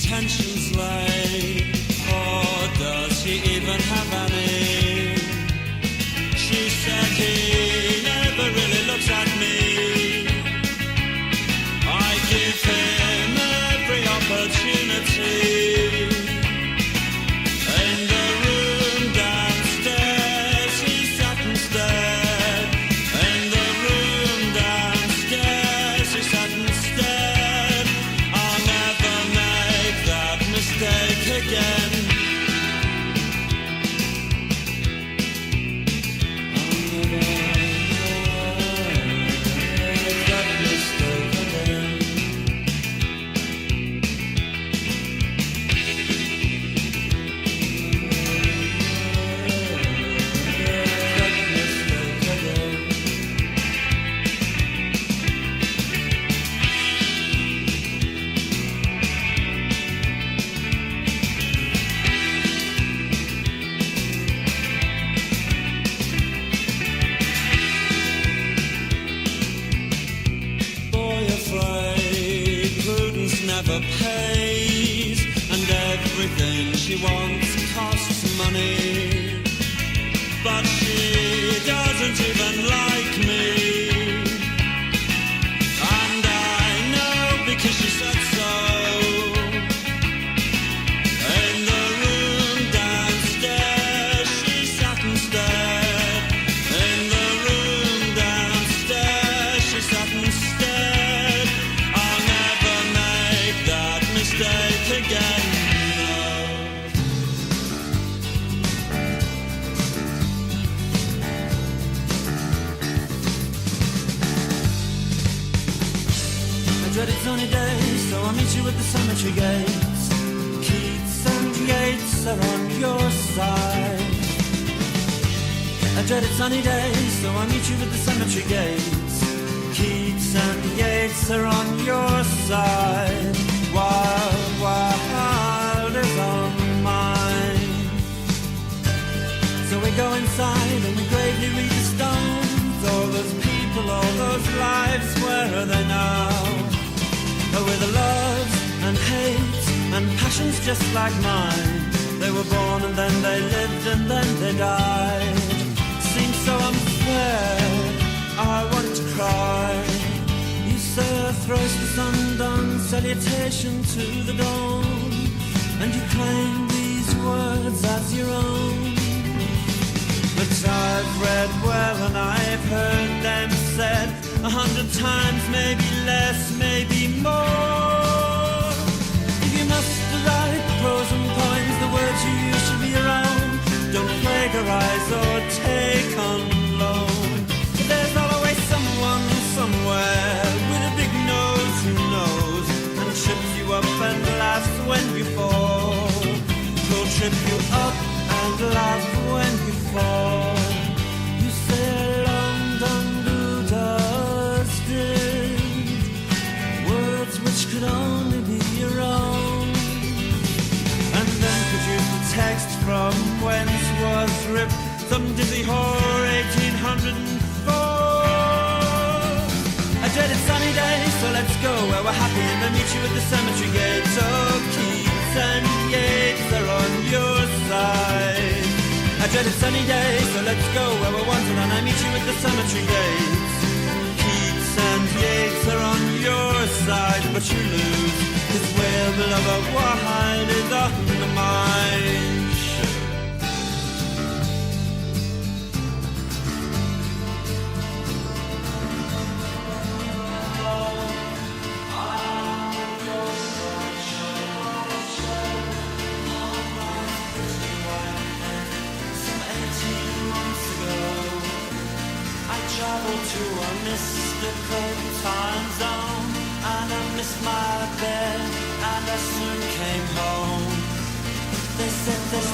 intentions lay, or does he even have any? She said he never really looks at me. I give him every opportunity. In the room downstairs he sat and stared. In the room downstairs he sat and stared. I'll never make that mistake again. Never pays, and everything she wants costs money. But she doesn't even like me, and I know because she said so. In the room downstairs she sat and stared. In the room downstairs she sat and stared. I'll never make that mistake again. I dreaded sunny days, so I'll meet you at the cemetery gates. Keats and Yeats are on your side. I dreaded sunny days, so I'll meet you at the cemetery gates. Keats and Yeats are on your side. Wild, wild is on mine. So we go inside and we gravely read the stones. All those people, all those lives, where are they now? Oh, with the loves and hates and passions just like mine. They were born and then they lived and then they died. Seems so unfair, I want to cry. You say a thrice the sun-done salutation to the dawn, and you claim these words as your own. But I've read well and I've heard them said 100 times, maybe less, maybe more. If you must write pros and poems, the words you use should be your own. Don't plagiarize or take on loan. There's always someone somewhere with a big nose who knows and trips you up and laughs when you fall. He'll trip you up and laugh when you fall. You say long done Buddha's did words which could only be your own, and then produce the text from whence was ripped some dizzy whore 1804. I dreaded sunny days, so let's go where we're happy and then meet you at the cemetery gates. Oh, Keats and Yeats are on your side. I dreaded sunny days, so let's go where we're wanted and I meet you at the cemetery gates. Keats and Yeats are on your side, but you lose, 'cause where the lover wide is on the mind. To a mystical time zone, and I missed my bed, and I soon came home. They said there's